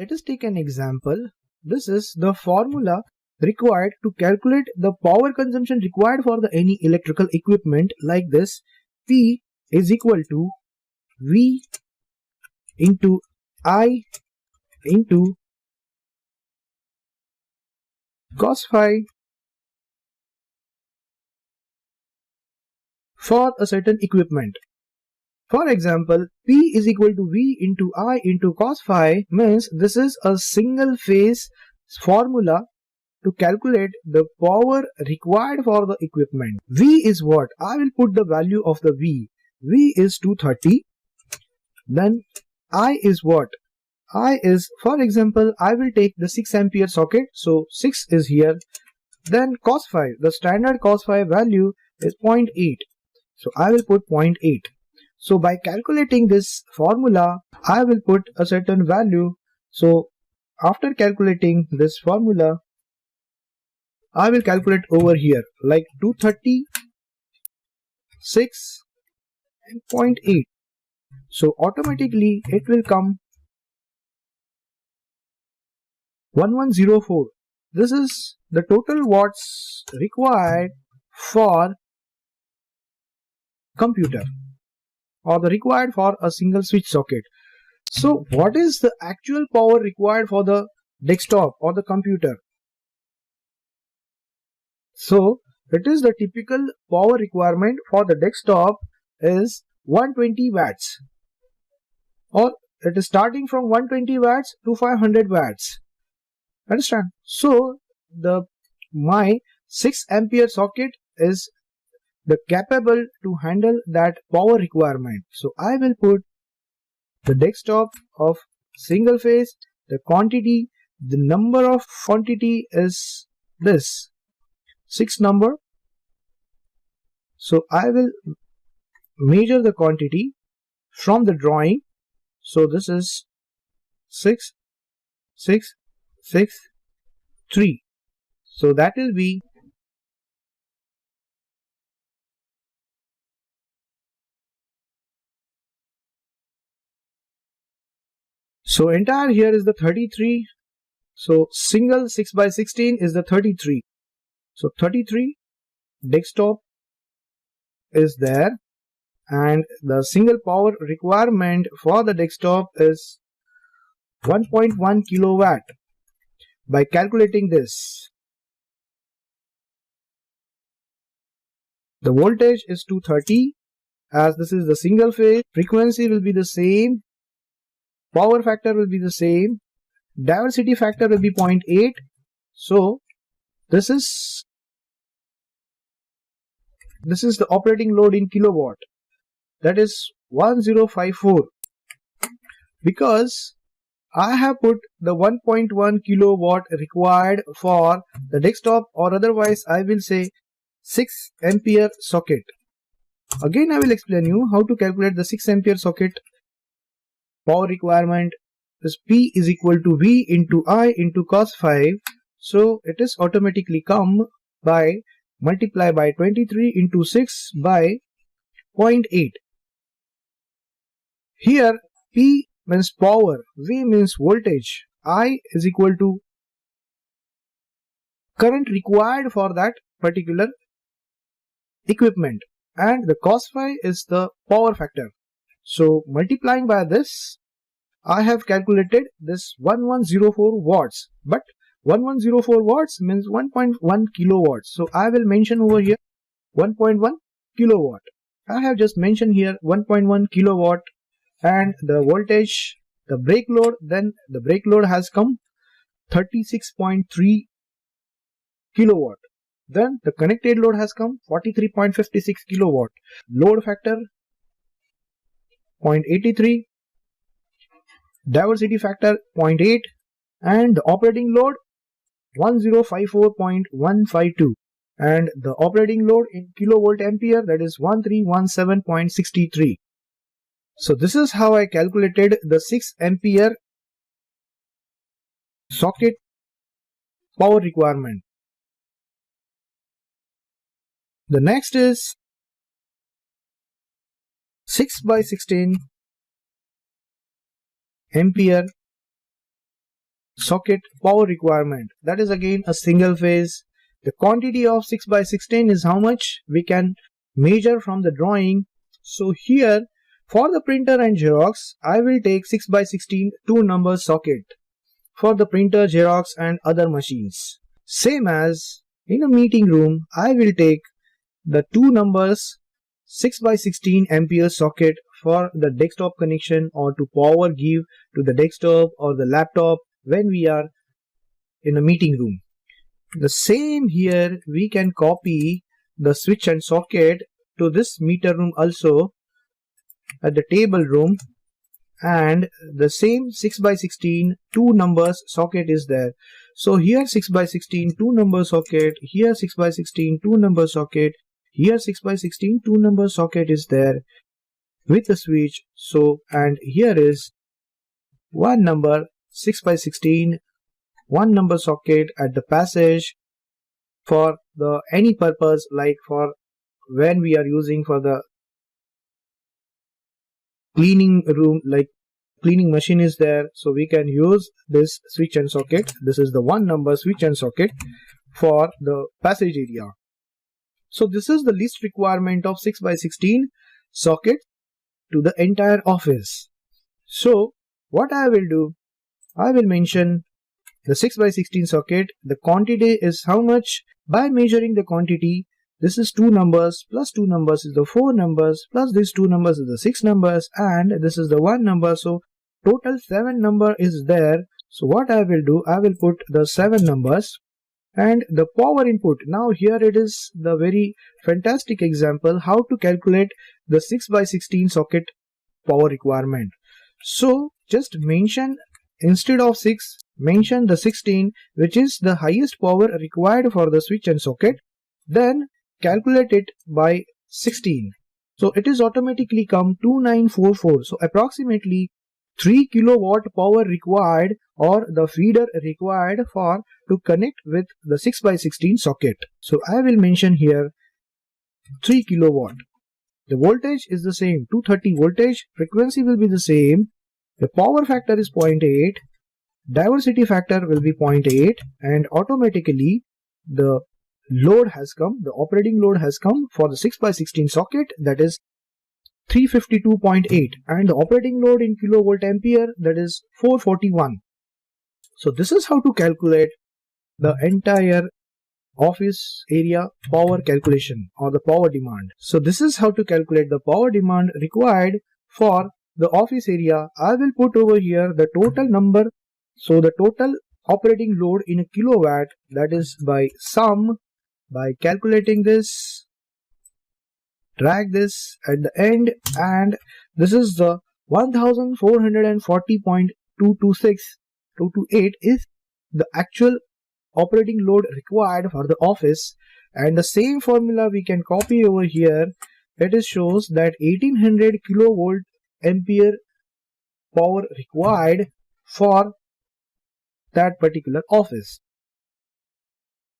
Let us take an example. This is the formula required to calculate the power consumption required for any electrical equipment like this. P is equal to V into I into cos phi for a certain equipment. For example, P is equal to V into I into cos phi means this is a single phase formula to calculate the power required for the equipment. V is what? I will put the value of the V. V is 230. Then I is what? I is, for example, I will take the 6 ampere socket. So 6 is here. Then cos phi, the standard cos phi value is 0.8. So I will put 0.8. So by calculating this formula, I will put a certain value. So after calculating this formula, I will calculate over here like 230, 6 and 0.8. So automatically it will come 1104. This is the total watts required for computer or the required for a single switch socket. So what is the actual power required for the desktop or the computer? So it is the typical power requirement for the desktop is 120 watts, or it is starting from 120 watts to 500 watts. Understand? So my 6 ampere socket is the capable to handle that power requirement. So I will put the desktop of single phase, the quantity, the number of quantity is this 6 number. So I will measure the quantity from the drawing. So this is 6, 6, 6, 3. So that will be 33. So single 6 by 16 is the 33. So 33 desktop is there, and the single power requirement for the desktop is 1.1 kilowatt. By calculating this, the voltage is 230, as this is the single phase, frequency will be the same, power factor will be the same, diversity factor will be 0.8. So this is the operating load in kilowatt, that is 1054. Because I have put the 1.1 kilowatt required for the desktop, or otherwise I will say 6 ampere socket. Again I will explain you how to calculate the 6 ampere socket power requirement. This P is equal to V into I into cos phi. So it is automatically come by multiply by 23 into 6 by 0.8. Here P means power, V means voltage, I is equal to current required for that particular equipment, and the cos phi is the power factor. So multiplying by this, I have calculated this 1104 watts, but 1104 watts means 1.1 kilowatts. So I will mention over here 1.1 kilowatt. I have just mentioned here 1.1 kilowatt, and the voltage, the brake load, then the brake load has come 36.3 kilowatt. Then the connected load has come 43.56 kilowatt. Load factor 0.83, diversity factor 0.8, and the operating load 1054.152, and the operating load in kilovolt ampere, that is 1317.63. So this is how I calculated the 6 ampere socket power requirement. The next is 6 by 16 ampere socket power requirement. That is again a single phase. The quantity of 6 by 16 is how much we can measure from the drawing. So here for the printer and Xerox, I will take 6 by 16 two number socket for the printer, Xerox and other machines. Same as in a meeting room, I will take the two numbers 6 by 16 ampere socket for the desktop connection or to power give to the desktop or the laptop when we are in a meeting room. The same here, we can copy the switch and socket to this meter room also at the table room, and the same 6 by 16 two numbers socket is there. So here 6 by 16 two number socket, here 6 by 16 two number socket, here 6 by 16 two number socket is there with the switch. So and here is one number 6 by 16 one number socket at the passage for the any purpose, like for when we are using for the cleaning room, like cleaning machine is there, so we can use this switch and socket. This is the one number switch and socket for the passage area. So this is the least requirement of 6 by 16 socket to the entire office. So what I will do, I will mention the 6 by 16 socket. The quantity is how much? By measuring the quantity, this is two numbers plus two numbers is the four numbers plus these two numbers is the six numbers, and this is the one number. So total 7 number is there. So what I will do, I will put the 7 numbers and the power input. Now here it is the very fantastic example how to calculate the 6 by 16 socket power requirement. So just mention, instead of 6, mention the 16, which is the highest power required for the switch and socket. Then calculate it by 16. So it is automatically come 2944. So approximately 3 kilowatt power required, or the feeder required for to connect with the 6 by 16 socket. So I will mention here 3 kilowatt. The voltage is the same, 230 voltage. Frequency will be the same. The power factor is 0.8. Diversity factor will be 0.8, and automatically the load has come, the operating load has come for the 6 by 16 socket, that is 352.8, and the operating load in kilovolt ampere, that is 441. So this is how to calculate the entire office area power calculation or the power demand. So this is how to calculate the power demand required for the office area. I will put over here the total number. So the total operating load in a kilowatt, that is by sum, by calculating this, drag this at the end, and this is the 1440.226 is the actual operating load required for the office. And the same formula we can copy over here. It is shows that 1800 kilovolt ampere power required for that particular office.